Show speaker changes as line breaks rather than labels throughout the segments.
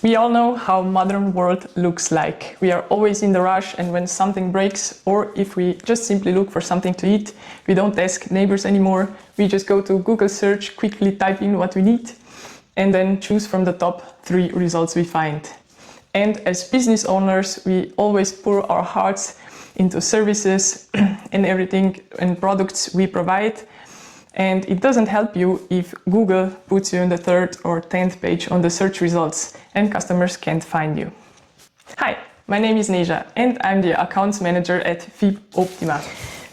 We all know how modern world looks like. We are always in the rush, and when something breaks, or if we just simply look for something to eat, we don't ask neighbors anymore. We just go to Google search, quickly type in what we need, and then choose from the top 3 results we find. And as business owners, we always pour our hearts into services and everything and products we provide. And it doesn't help you if Google puts you on the 3rd or 10th page on the search results and customers can't find you. Hi, my name is Neja and I'm the accounts manager at Fiboptima.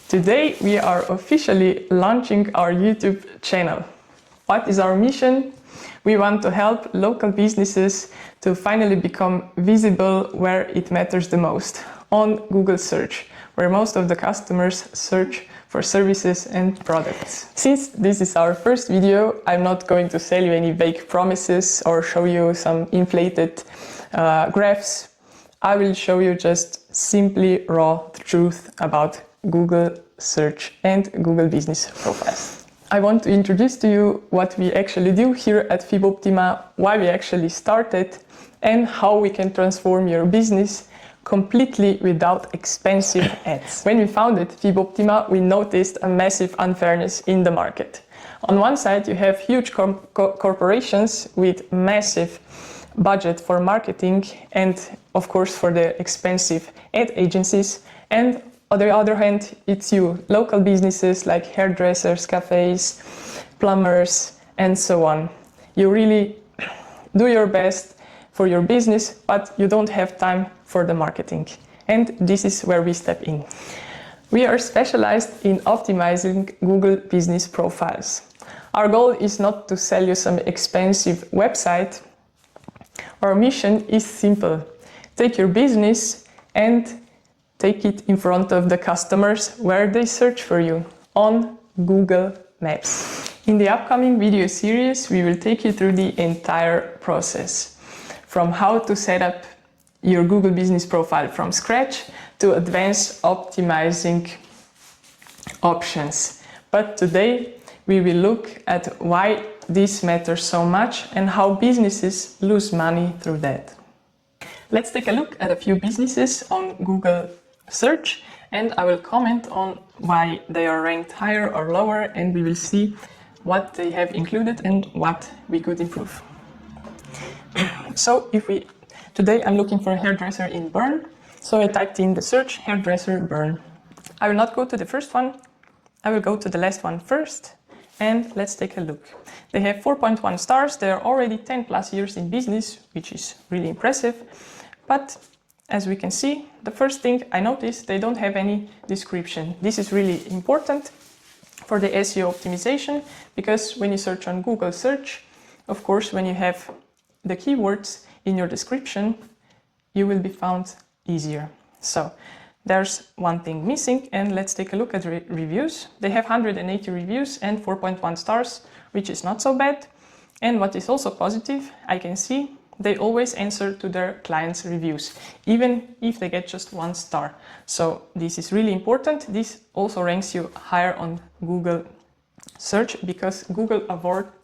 Today we are officially launching our YouTube channel. What is our mission? We want to help local businesses to finally become visible where it matters the most, on Google search, where most of the customers search for services and products. Since this is our first video, I'm not going to sell you any vague promises or show you some inflated graphs. I will show you just simply raw truth about Google search and Google business profiles. I want to introduce to you what we actually do here at Fiboptima, why we actually started, and how we can transform your business completely without expensive ads. When we founded Fiboptima, we noticed a massive unfairness in the market. On one side, you have huge corporations with massive budget for marketing and, of course, for the expensive ad agencies. And on the other hand, it's you, local businesses like hairdressers, cafes, plumbers, and so on. You really do your best for your business, but you don't have time for the marketing. And this is where we step in. We are specialized in optimizing Google business profiles. Our goal is not to sell you some expensive website. Our mission is simple. Take your business and take it in front of the customers where they search for you, on Google Maps. In the upcoming video series, we will take you through the entire process, from how to set up your Google business profile from scratch to advanced optimizing options. But today we will look at why this matters so much and how businesses lose money through that. Let's take a look at a few businesses on Google search, and I will comment on why they are ranked higher or lower, and we will see what they have included and what we could improve. So today I'm looking for a hairdresser in Bern. So I typed in the search hairdresser Bern. I will not go to the first one. I will go to the last one first, and let's take a look. They have 4.1 stars. They are already 10 plus years in business, which is really impressive. But as we can see, the first thing I noticed, they don't have any description. This is really important for the SEO optimization, because when you search on Google search, of course, when you have the keywords in your description, you will be found easier. So there's one thing missing, and let's take a look at reviews. They have 180 reviews and 4.1 stars, which is not so bad. And what is also positive, I can see they always answer to their clients' reviews, even if they get just 1 star. So this is really important. This also ranks you higher on Google search, because Google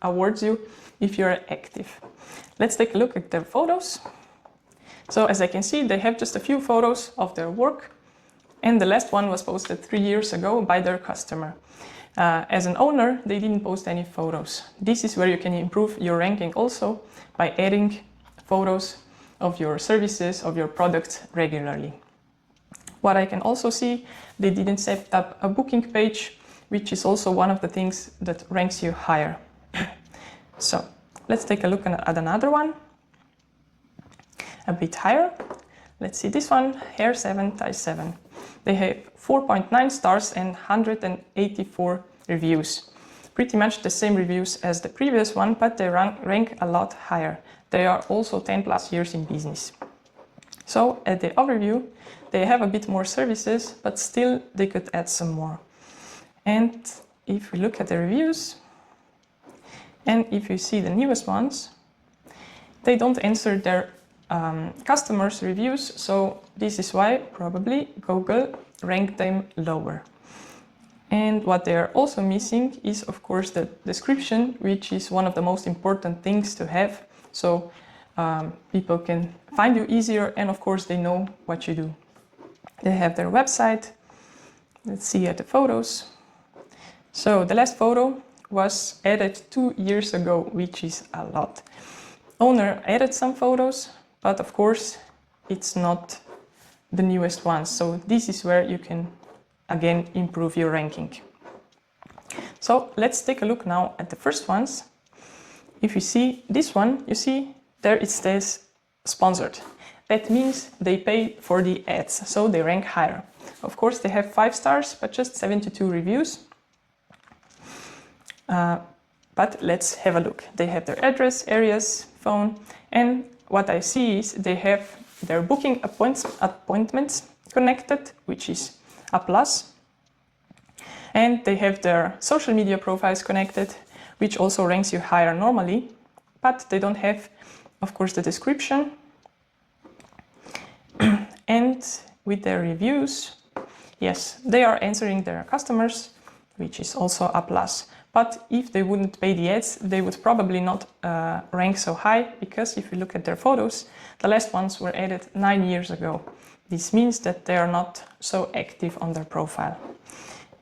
awards you if you're active. Let's take a look at their photos. So as I can see, they have just a few photos of their work, and the last one was posted 3 years ago by their customer. As an owner, they didn't post any photos. This is where you can improve your ranking also by adding photos of your services, of your products regularly. What I can also see, they didn't set up a booking page, which is also one of the things that ranks you higher. So let's take a look at another one, a bit higher. Let's see this one, Hair 7 Tie 7. They have 4.9 stars and 184 reviews. Pretty much the same reviews as the previous one, but they rank a lot higher. They are also 10 plus years in business. So at the overview, they have a bit more services, but still they could add some more. And if we look at the reviews, and if you see the newest ones, they don't answer their customers' reviews, so this is why probably Google ranked them lower. And what they are also missing is, of course, the description, which is one of the most important things to have. So people can find you easier, and of course they know what you do. They have their website. Let's see at the photos. So the last photo was added 2 years ago, which is a lot. Owner added some photos, but of course it's not the newest ones. So this is where you can again improve your ranking. So let's take a look now at the first ones. If you see this one, you see there it says sponsored. That means they pay for the ads, so they rank higher. Of course, they have 5 stars, but just 72 reviews. But let's have a look. They have their address, areas, phone, and what I see is they have their booking appointments connected, which is a plus. And they have their social media profiles connected, which also ranks you higher normally, but they don't have, of course, the description. And with their reviews, yes, they are answering their customers, which is also a plus. But if they wouldn't pay the ads, they would probably not rank so high, because if you look at their photos, the last ones were added 9 years ago. This means that they are not so active on their profile.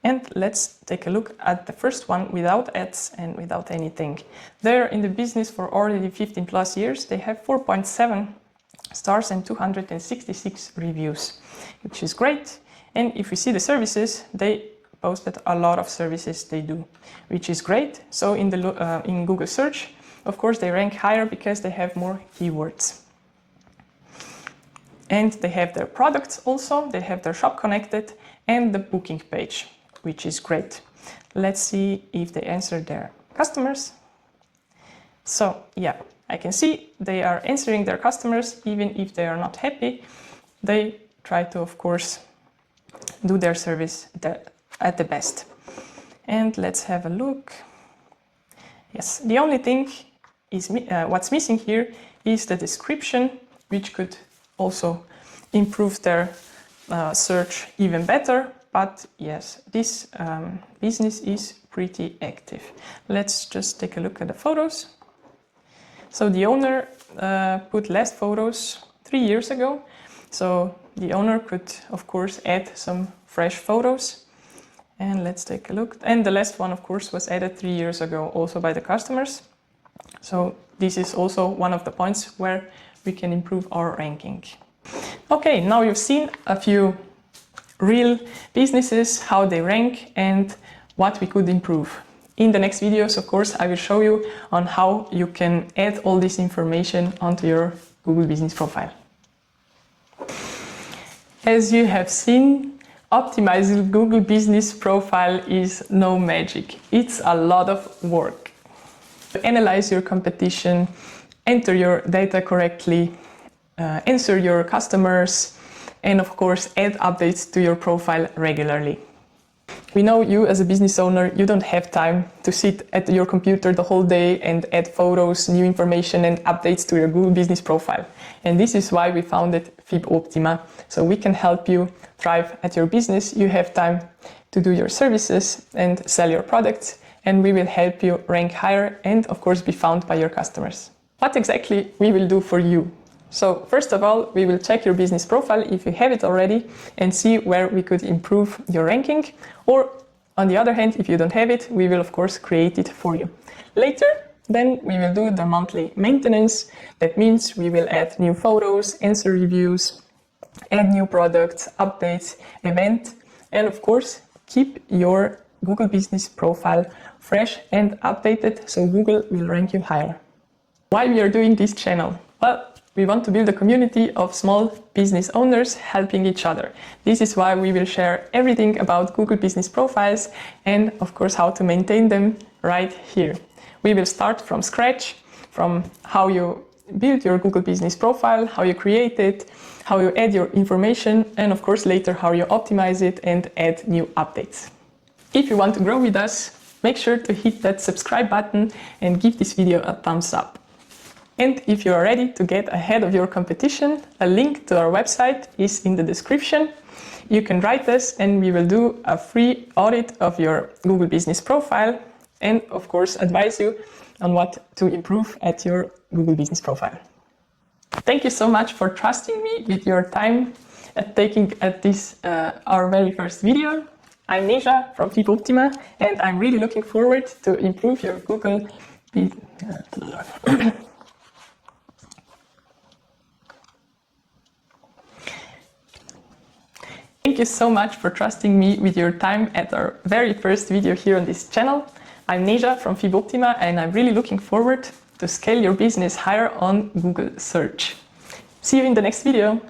And let's take a look at the first one without ads and without anything. They're in the business for already 15 plus years. They have 4.7 stars and 266 reviews, which is great. And if we see the services, they posted a lot of services they do, which is great. So in Google search, of course, they rank higher because they have more keywords. And they have their products also, they have their shop connected and the booking page, which is great. Let's see if they answer their customers. So yeah, I can see they are answering their customers, even if they are not happy. They try to, of course, do their service at the best. And let's have a look. Yes, the only thing is what's missing here is the description, which could also improve their search even better. But yes, this business is pretty active. Let's just take a look at the photos. So the owner put last photos 3 years ago. So the owner could, of course, add some fresh photos. And let's take a look. And the last one, of course, was added 3 years ago also by the customers. So this is also one of the points where we can improve our ranking. Okay, now you've seen a few real businesses, how they rank and what we could improve. In the next videos, of course, I will show you on how you can add all this information onto your Google Business profile. As you have seen, optimizing Google Business profile is no magic. It's a lot of work. Analyze your competition, enter your data correctly, answer your customers, and of course add updates to your profile regularly. We know you as a business owner, you don't have time to sit at your computer the whole day and add photos, new information and updates to your Google Business profile. And this is why we founded Fiboptima. So we can help you thrive at your business. You have time to do your services and sell your products, and we will help you rank higher and of course be found by your customers. What exactly we will do for you? So first of all, we will check your business profile if you have it already and see where we could improve your ranking. Or on the other hand, if you don't have it, we will of course create it for you. Later, then we will do the monthly maintenance. That means we will add new photos, answer reviews, add new products, updates, event, and of course, keep your Google Business profile fresh and updated so Google will rank you higher. Why we are doing this channel? Well, we want to build a community of small business owners helping each other. This is why we will share everything about Google Business profiles and of course how to maintain them right here. We will start from scratch, from how you build your Google Business profile, how you create it, how you add your information, and of course later how you optimize it and add new updates. If you want to grow with us, make sure to hit that subscribe button and give this video a thumbs up. And if you are ready to get ahead of your competition, a link to our website is in the description. You can write us and we will do a free audit of your Google Business profile and of course advise you on what to improve at your Google Business profile. Thank you so much for trusting me with your time at this our very first video. I'm Neja from Fiboptima, and I'm really looking forward to improve your Google. Thank you so much for trusting me with your time at our very first video here on this channel. I'm Neja from Fiboptima, and I'm really looking forward to scale your business higher on Google search. See you in the next video.